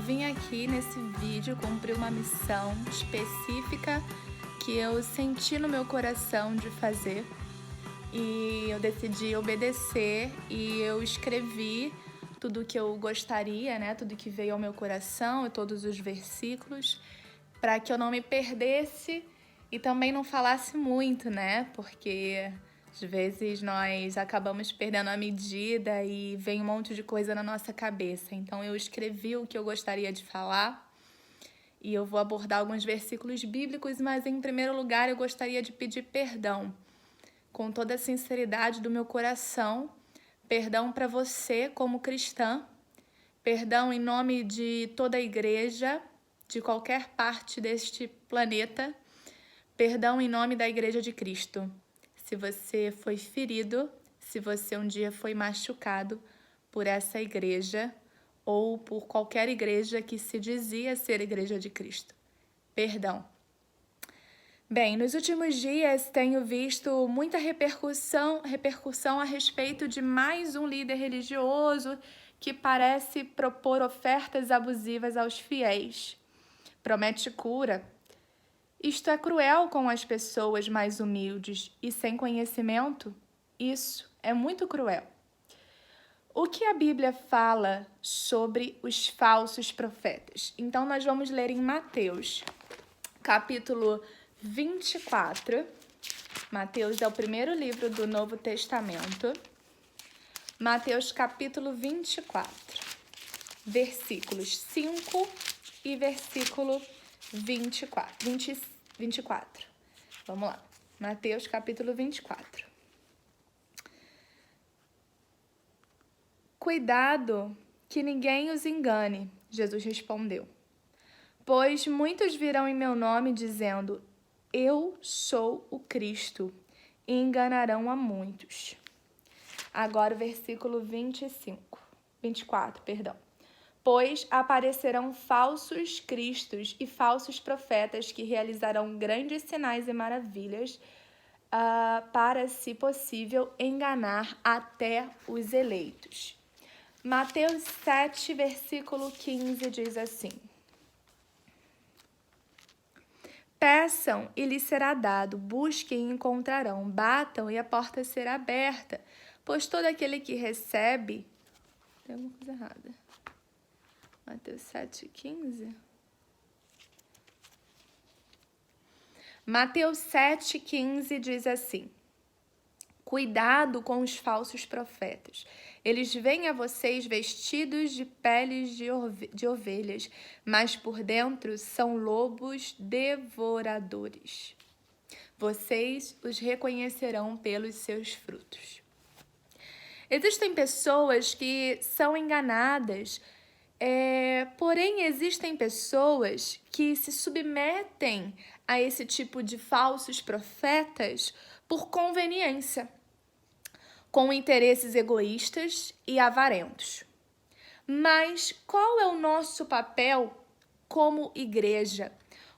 vim aqui nesse vídeo cumprir uma missão específica que eu senti no meu coração de fazer e eu decidi obedecer e eu escrevi tudo que eu gostaria, né? Tudo que veio ao meu coração e todos os versículos para que eu não me perdesse e também não falasse muito, né? Porque às vezes nós acabamos perdendo a medida e vem um monte de coisa na nossa cabeça. Então eu escrevi o que eu gostaria de falar e eu vou abordar alguns versículos bíblicos, mas em primeiro lugar eu gostaria de pedir perdão com toda a sinceridade do meu coração, perdão para você como cristã, perdão em nome de toda a igreja, de qualquer parte deste planeta, perdão em nome da Igreja de Cristo. Se você foi ferido, se você um dia foi machucado por essa igreja ou por qualquer igreja que se dizia ser Igreja de Cristo. Perdão. Bem, nos últimos dias tenho visto muita repercussão a respeito de mais um líder religioso que parece propor ofertas abusivas aos fiéis. Promete cura. Isto é cruel com as pessoas mais humildes e sem conhecimento. Isso é muito cruel. O que a Bíblia fala sobre os falsos profetas? Então, nós vamos ler em Mateus, capítulo 24. Mateus é o primeiro livro do Novo Testamento. Mateus, capítulo 24, versículos 5 e versículo 24. Vamos lá. Mateus, capítulo 24. Cuidado que ninguém os engane, Jesus respondeu. Pois muitos virão em meu nome dizendo, eu sou o Cristo, e enganarão a muitos. Agora o versículo 24. Pois aparecerão falsos cristos e falsos profetas que realizarão grandes sinais e maravilhas para, se possível, enganar até os eleitos. Mateus 7, versículo 15 diz assim. Peçam e lhes será dado, busquem e encontrarão, batam e a porta será aberta, pois todo aquele que recebe... Tem alguma coisa errada. Mateus 7,15. Mateus 7,15 diz assim. Cuidado com os falsos profetas. Eles vêm a vocês vestidos de peles de ovelhas, mas por dentro são lobos devoradores. Vocês os reconhecerão pelos seus frutos. Existem pessoas que são enganadas, porém existem pessoas que se submetem a esse tipo de falsos profetas por conveniência, com interesses egoístas e avarentos. Mas qual é o nosso papel como igreja?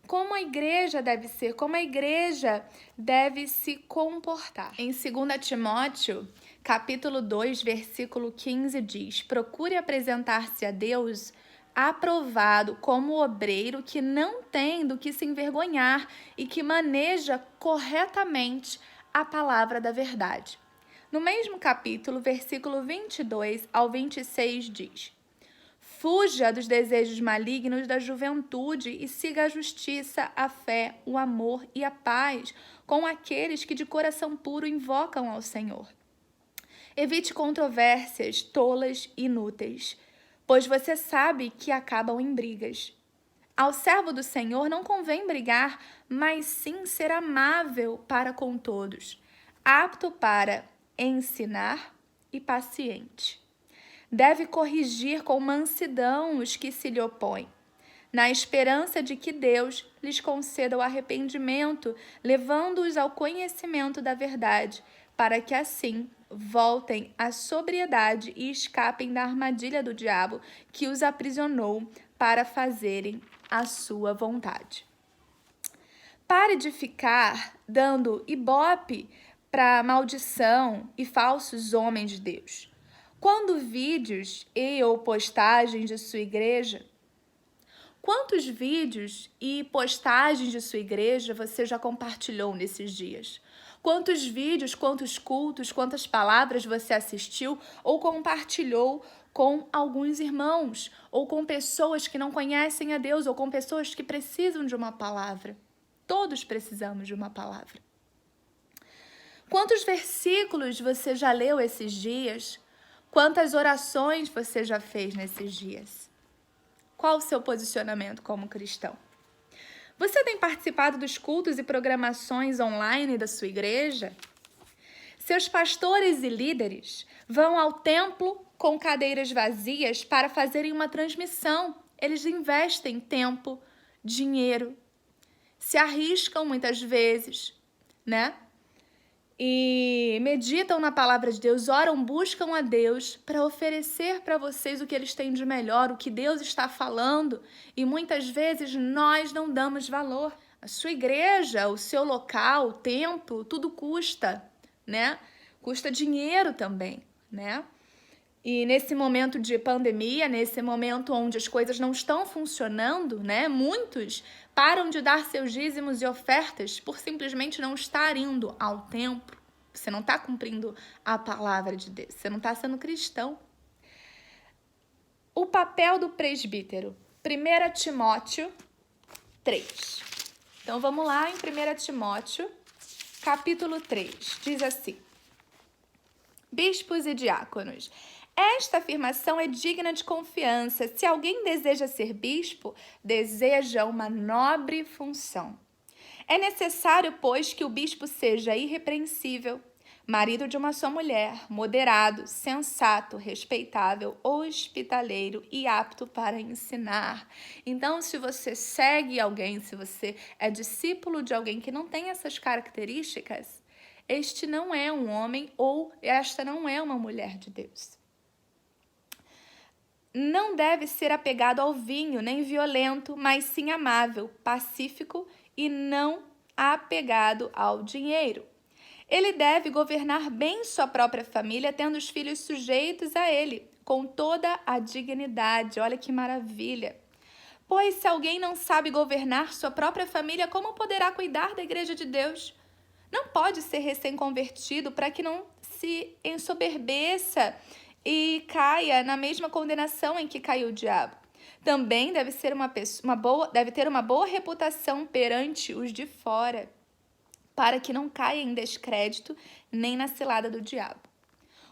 Como a igreja deve ser? Como a igreja deve se comportar? Em 2 Timóteo, capítulo 2, versículo 15 diz, procure apresentar-se a Deus aprovado como obreiro que não tem do que se envergonhar e que maneja corretamente a palavra da verdade. No mesmo capítulo, versículo 22 ao 26 diz, fuja dos desejos malignos da juventude e siga a justiça, a fé, o amor e a paz com aqueles que de coração puro invocam ao Senhor. Evite controvérsias tolas e inúteis, pois você sabe que acabam em brigas. Ao servo do Senhor não convém brigar, mas sim ser amável para com todos, apto para ensinar e paciente. Deve corrigir com mansidão os que se lhe opõem, na esperança de que Deus lhes conceda o arrependimento, levando-os ao conhecimento da verdade, para que assim voltem à sobriedade e escapem da armadilha do diabo que os aprisionou para fazerem a sua vontade. Pare de ficar dando ibope para maldição e falsos homens de Deus. Quando vídeos ou postagens de sua igreja Quantos vídeos e postagens de sua igreja você já compartilhou nesses dias? Quantos vídeos, quantos cultos, quantas palavras você assistiu ou compartilhou com alguns irmãos, ou com pessoas que não conhecem a Deus, ou com pessoas que precisam de uma palavra? Todos precisamos de uma palavra. Quantos versículos você já leu esses dias? Quantas orações você já fez nesses dias? Qual o seu posicionamento como cristão? Você tem participado dos cultos e programações online da sua igreja? Seus pastores e líderes vão ao templo com cadeiras vazias para fazerem uma transmissão. Eles investem tempo, dinheiro, se arriscam muitas vezes, né? E meditam na palavra de Deus, oram, buscam a Deus para oferecer para vocês o que eles têm de melhor, o que Deus está falando. E muitas vezes nós não damos valor. A sua igreja, o seu local, o templo, tudo custa, né? Custa dinheiro também, né? E nesse momento de pandemia, nesse momento onde as coisas não estão funcionando, né? Muitos param de dar seus dízimos e ofertas por simplesmente não estar indo ao templo. Você não está cumprindo a palavra de Deus, você não está sendo cristão. O papel do presbítero, 1 Timóteo 3. Então vamos lá em 1 Timóteo, capítulo 3, diz assim: Bispos e diáconos, esta afirmação é digna de confiança. Se alguém deseja ser bispo, deseja uma nobre função. É necessário, pois, que o bispo seja irrepreensível, marido de uma só mulher, moderado, sensato, respeitável, hospitaleiro e apto para ensinar. Então, se você segue alguém, se você é discípulo de alguém que não tem essas características, este não é um homem ou esta não é uma mulher de Deus. Não deve ser apegado ao vinho, nem violento, mas sim amável, pacífico e não apegado ao dinheiro. Ele deve governar bem sua própria família, tendo os filhos sujeitos a ele, com toda a dignidade. Olha que maravilha! Pois se alguém não sabe governar sua própria família, como poderá cuidar da igreja de Deus? Não pode ser recém-convertido para que não se ensoberbeça e caia na mesma condenação em que caiu o diabo. Também deve ter uma boa reputação perante os de fora, para que não caia em descrédito nem na cilada do diabo.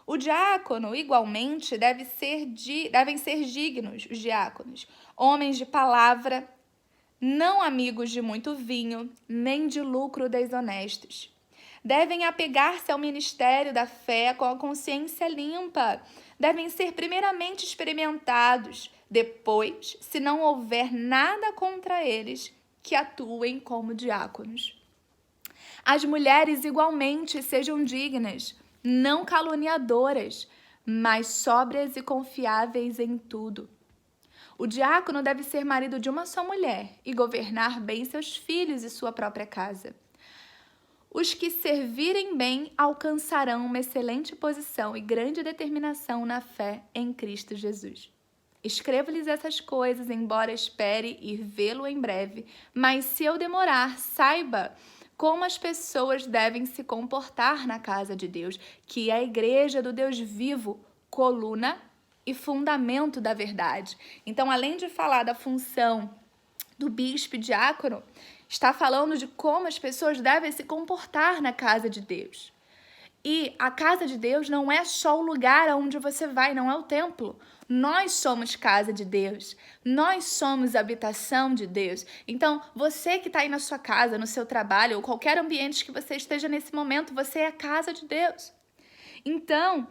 O diácono, igualmente, devem ser dignos, os diáconos, homens de palavra, não amigos de muito vinho, nem de lucro desonestos. Devem apegar-se ao ministério da fé com a consciência limpa. Devem ser primeiramente experimentados. Depois, se não houver nada contra eles, que atuem como diáconos. As mulheres igualmente sejam dignas, não caluniadoras, mas sóbrias e confiáveis em tudo. O diácono deve ser marido de uma só mulher e governar bem seus filhos e sua própria casa. Os que servirem bem alcançarão uma excelente posição e grande determinação na fé em Cristo Jesus. Escrevo-lhes essas coisas, embora espere ir vê-lo em breve, mas se eu demorar, saiba como as pessoas devem se comportar na casa de Deus, que é a igreja do Deus vivo, coluna e fundamento da verdade. Então, além de falar da função do bispo e diácono, está falando de como as pessoas devem se comportar na casa de Deus. E a casa de Deus não é só o lugar aonde você vai, não é o templo. Nós somos casa de Deus, nós somos habitação de Deus. Então, você que está aí na sua casa, no seu trabalho, ou qualquer ambiente que você esteja nesse momento, você é a casa de Deus. Então,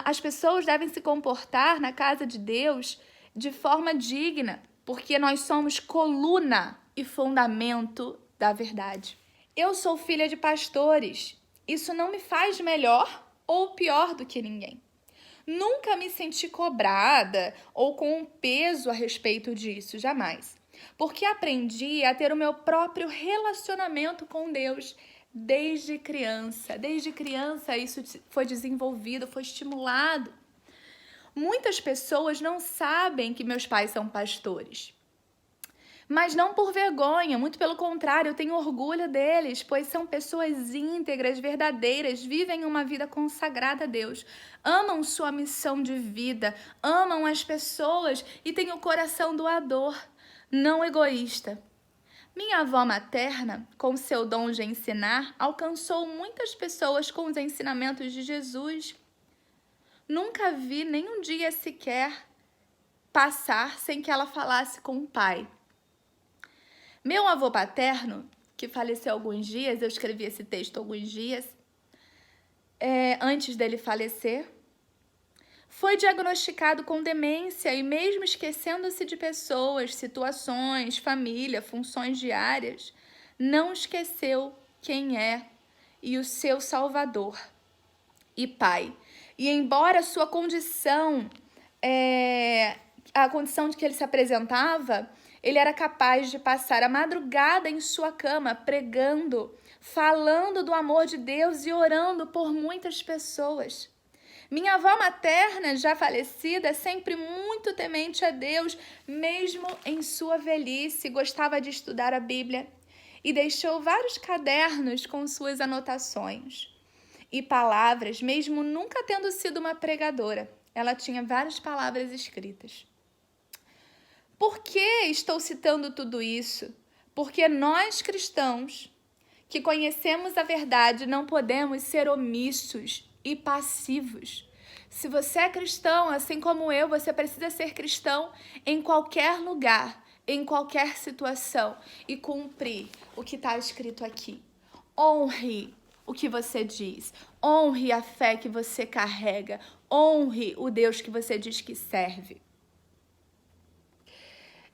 as pessoas devem se comportar na casa de Deus de forma digna, porque nós somos coluna e fundamento da verdade. Eu sou filha de pastores. Isso não me faz melhor ou pior do que ninguém. Nunca me senti cobrada ou com um peso a respeito disso, jamais. Porque aprendi a ter o meu próprio relacionamento com Deus desde criança. Desde criança isso foi desenvolvido, foi estimulado. Muitas pessoas não sabem que meus pais são pastores. Mas não por vergonha, muito pelo contrário, eu tenho orgulho deles, pois são pessoas íntegras, verdadeiras, vivem uma vida consagrada a Deus, amam sua missão de vida, amam as pessoas e têm o coração doador, não egoísta. Minha avó materna, com seu dom de ensinar, alcançou muitas pessoas com os ensinamentos de Jesus. Nunca vi nem um dia sequer passar sem que ela falasse com o pai. Meu avô paterno, que faleceu há alguns dias, eu escrevi esse texto há alguns dias, antes dele falecer, foi diagnosticado com demência e mesmo esquecendo-se de pessoas, situações, família, funções diárias, não esqueceu quem é e o seu Salvador e Pai. E embora sua condição, a condição de que ele se apresentava, ele era capaz de passar a madrugada em sua cama pregando, falando do amor de Deus e orando por muitas pessoas. Minha avó materna, já falecida, sempre muito temente a Deus, mesmo em sua velhice, gostava de estudar a Bíblia e deixou vários cadernos com suas anotações e palavras, mesmo nunca tendo sido uma pregadora. Ela tinha várias palavras escritas. Por que estou citando tudo isso? Porque nós cristãos que conhecemos a verdade não podemos ser omissos e passivos. Se você é cristão, assim como eu, você precisa ser cristão em qualquer lugar, em qualquer situação e cumprir o que está escrito aqui. Honre o que você diz, honre a fé que você carrega, honre o Deus que você diz que serve.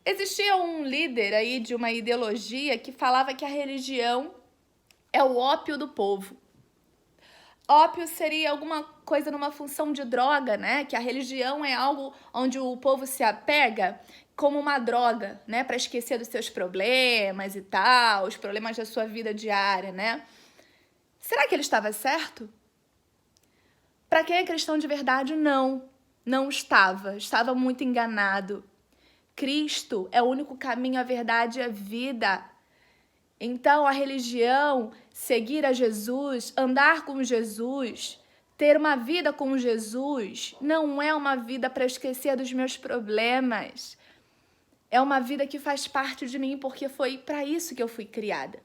Existia um líder aí de uma ideologia que falava que a religião é o ópio do povo. Ópio seria alguma coisa numa função de droga, né? Que a religião é algo onde o povo se apega como uma droga, né? Para esquecer dos seus problemas e tal, os problemas da sua vida diária, né? Será que ele estava certo? Para quem é cristão de verdade, não estava. Estava muito enganado. Cristo é o único caminho, a verdade e a vida. Então, a religião, seguir a Jesus, andar com Jesus, ter uma vida com Jesus, não é uma vida para esquecer dos meus problemas. É uma vida que faz parte de mim, porque foi para isso que eu fui criada.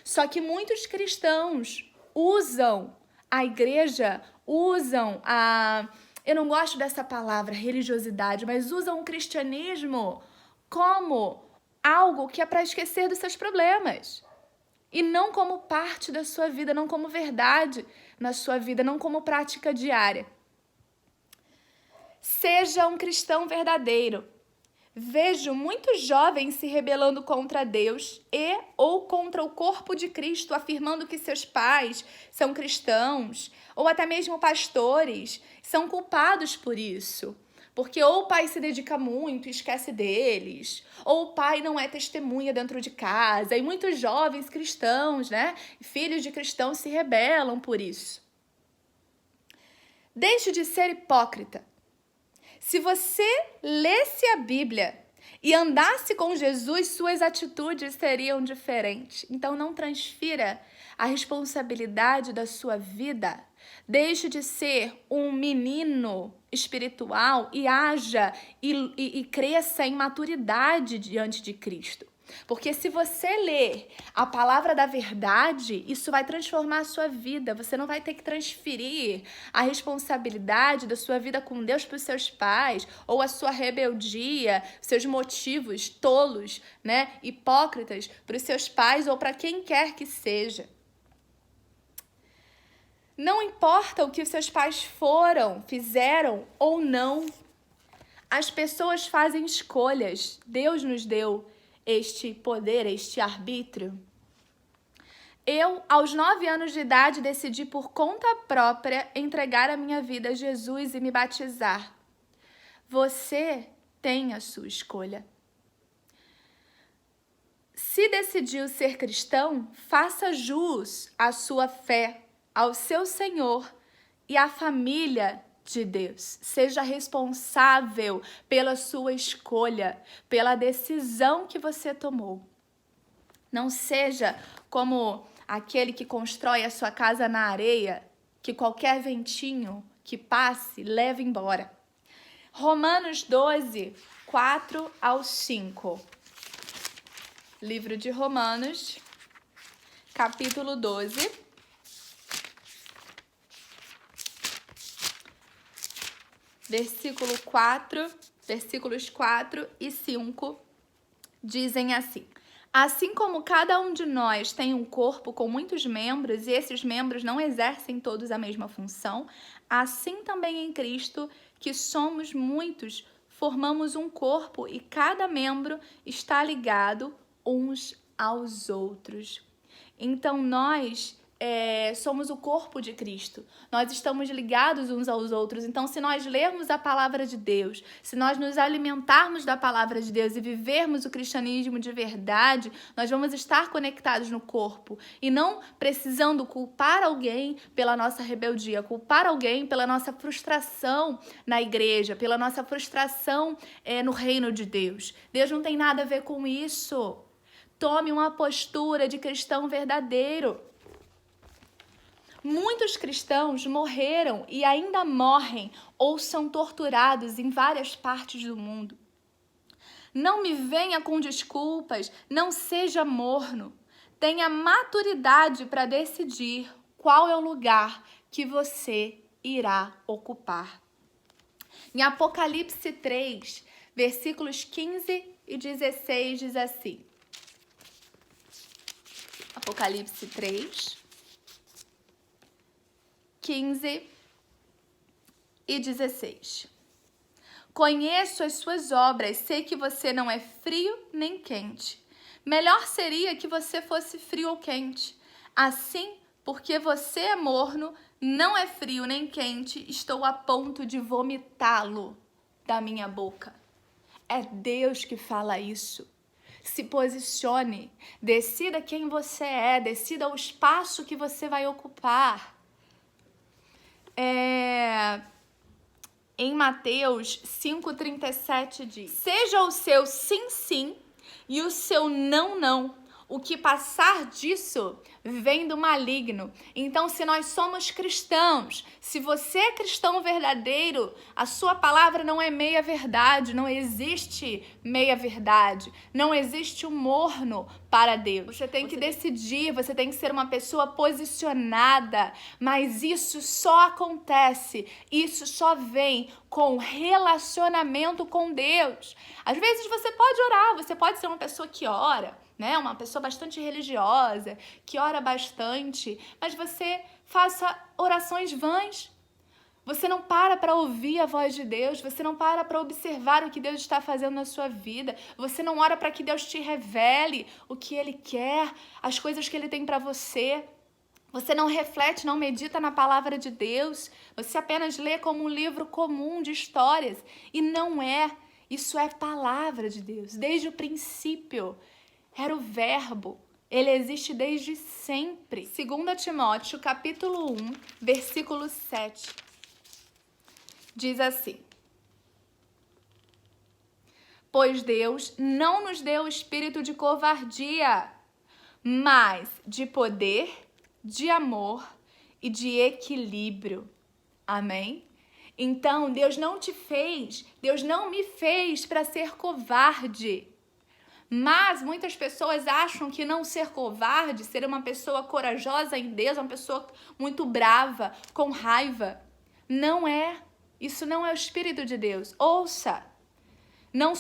Só que muitos cristãos usam a igreja, usam eu não gosto dessa palavra, religiosidade, mas usam o cristianismo como algo que é para esquecer dos seus problemas. E não como parte da sua vida, não como verdade na sua vida, não como prática diária. Seja um cristão verdadeiro. Vejo muitos jovens se rebelando contra Deus ou contra o corpo de Cristo, afirmando que seus pais são cristãos, ou até mesmo pastores, são culpados por isso. Porque ou o pai se dedica muito e esquece deles, ou o pai não é testemunha dentro de casa, e muitos jovens cristãos, né, filhos de cristãos se rebelam por isso. Deixe de ser hipócrita. Se você lesse a Bíblia e andasse com Jesus, suas atitudes seriam diferentes. Então não transfira a responsabilidade da sua vida. Deixe de ser um menino espiritual e haja e cresça em maturidade diante de Cristo. Porque se você ler a palavra da verdade, isso vai transformar a sua vida. Você não vai ter que transferir a responsabilidade da sua vida com Deus para os seus pais, ou a sua rebeldia, seus motivos tolos, né, hipócritas, para os seus pais ou para quem quer que seja. Não importa o que os seus pais fizeram ou não. As pessoas fazem escolhas. Deus nos deu este poder, este arbítrio. Eu, aos 9 anos de idade, decidi por conta própria entregar a minha vida a Jesus e me batizar. Você tem a sua escolha. Se decidiu ser cristão, faça jus à sua fé, ao seu Senhor e à família de Deus. Seja responsável pela sua escolha, pela decisão que você tomou. Não seja como aquele que constrói a sua casa na areia, que qualquer ventinho que passe leva embora. Romanos 12, 4 ao 5. Livro de Romanos, capítulo 12. Versículos 4 e 5 dizem assim: assim como cada um de nós tem um corpo com muitos membros e esses membros não exercem todos a mesma função, assim também em Cristo, que somos muitos, formamos um corpo e cada membro está ligado uns aos outros. Então nós somos o corpo de Cristo. Nós estamos ligados uns aos outros. Então, se nós lermos a palavra de Deus, se nós nos alimentarmos da palavra de Deus e vivermos o cristianismo de verdade, nós vamos estar conectados no corpo e não precisando culpar alguém pela nossa rebeldia, culpar alguém pela nossa frustração na igreja, pela nossa frustração no reino de Deus. Deus não tem nada a ver com isso. Tome uma postura de cristão verdadeiro. Muitos cristãos morreram e ainda morrem ou são torturados em várias partes do mundo. Não me venha com desculpas, não seja morno. Tenha maturidade para decidir qual é o lugar que você irá ocupar. Em Apocalipse 3, versículos 15 e 16 diz assim. Apocalipse 3, 15 e 16. Conheço as suas obras, sei que você não é frio nem quente. Melhor seria que você fosse frio ou quente. Assim, porque você é morno, não é frio nem quente, estou a ponto de vomitá-lo da minha boca. É Deus que fala isso. Se posicione, decida quem você é, decida o espaço que você vai ocupar. Em Mateus 5,37 diz: seja o seu sim, sim e o seu não, não. O que passar disso vem do maligno. Então, se nós somos cristãos, se você é cristão verdadeiro, a sua palavra não é meia verdade, não existe meia verdade, não existe um morno para Deus. Você tem que decidir, você tem que ser uma pessoa posicionada, mas isso só acontece, isso só vem com relacionamento com Deus. Às vezes você pode orar, você pode ser uma pessoa que ora, né? Uma pessoa bastante religiosa, que ora bastante, mas você faça orações vãs. Você não para ouvir a voz de Deus, você não para observar o que Deus está fazendo na sua vida, você não ora para que Deus te revele o que Ele quer, as coisas que Ele tem para você. Você não reflete, não medita na palavra de Deus, você apenas lê como um livro comum de histórias. E não é, isso é palavra de Deus, desde o princípio. Era o verbo, ele existe desde sempre. 2 Timóteo, capítulo 1, versículo 7, diz assim: pois Deus não nos deu espírito de covardia, mas de poder, de amor e de equilíbrio. Amém? Então, Deus não me fez para ser covarde. Mas muitas pessoas acham que não ser covarde, ser uma pessoa corajosa em Deus, uma pessoa muito brava, com raiva. Não é. Isso não é o Espírito de Deus. Ouça. Não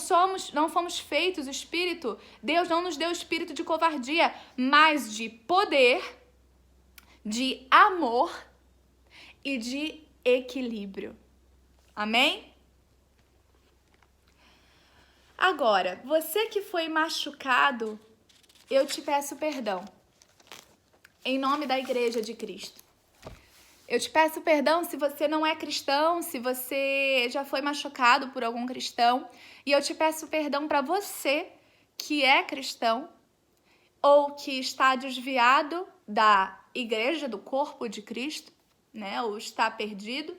fomos feitos o Espírito. Deus não nos deu o espírito de covardia, mas de poder, de amor e de equilíbrio. Amém? Agora, você que foi machucado, eu te peço perdão. Em nome da Igreja de Cristo. Eu te peço perdão se você não é cristão, se você já foi machucado por algum cristão. E eu te peço perdão para você que é cristão ou que está desviado da igreja, do corpo de Cristo, né? Ou está perdido.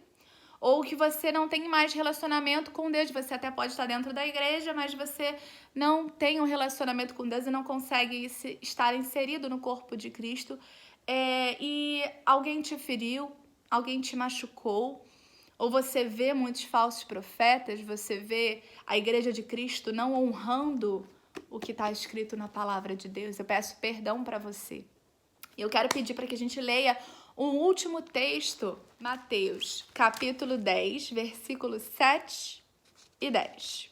ou que você não tem mais relacionamento com Deus. Você até pode estar dentro da igreja, mas você não tem um relacionamento com Deus e não consegue estar inserido no corpo de Cristo. E alguém te feriu, alguém te machucou, ou você vê muitos falsos profetas, você vê a igreja de Cristo não honrando o que está escrito na palavra de Deus. Eu peço perdão para você. Eu quero pedir para que a gente leia um último texto, Mateus, capítulo 10, versículos 7 e 10.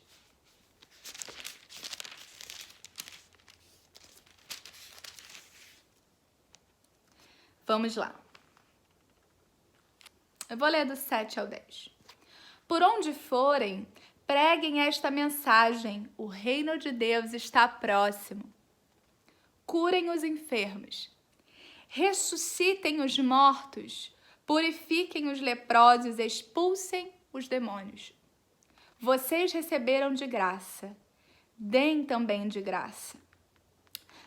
Vamos lá. Eu vou ler do 7 ao 10. Por onde forem, preguem esta mensagem: o reino de Deus está próximo. Curem os enfermos, ressuscitem os mortos, purifiquem os leprosos, expulsem os demônios. Vocês receberam de graça, deem também de graça.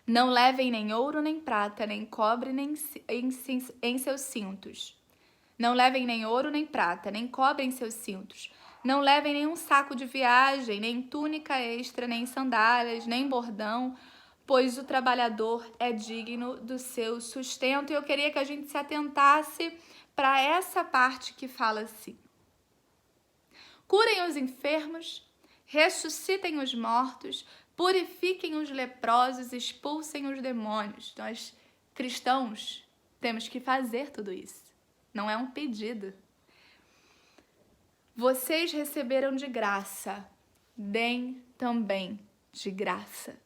Não levem nem ouro, nem prata, nem cobre nem em seus cintos. Não levem nem ouro, nem prata, nem cobre em seus cintos. Não levem nenhum saco de viagem, nem túnica extra, nem sandálias, nem bordão, pois o trabalhador é digno do seu sustento. E eu queria que a gente se atentasse para essa parte que fala assim: curem os enfermos, ressuscitem os mortos, purifiquem os leprosos, expulsem os demônios. Nós, cristãos, temos que fazer tudo isso. Não é um pedido. Vocês receberam de graça, deem também de graça.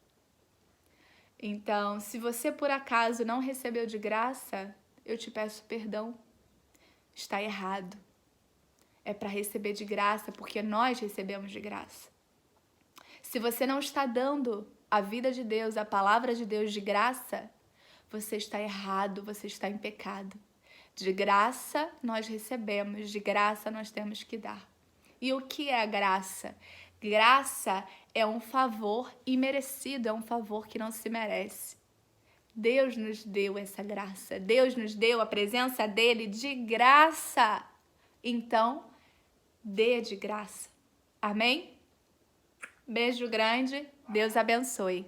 Então, se você por acaso não recebeu de graça, eu te peço perdão. Está errado. É para receber de graça, porque nós recebemos de graça. Se você não está dando a vida de Deus, a palavra de Deus de graça, você está errado, você está em pecado. De graça nós recebemos, de graça nós temos que dar. E o que é a graça? Graça é um favor imerecido, é um favor que não se merece. Deus nos deu essa graça, Deus nos deu a presença dele de graça. Então, dê de graça. Amém? Beijo grande, Deus abençoe.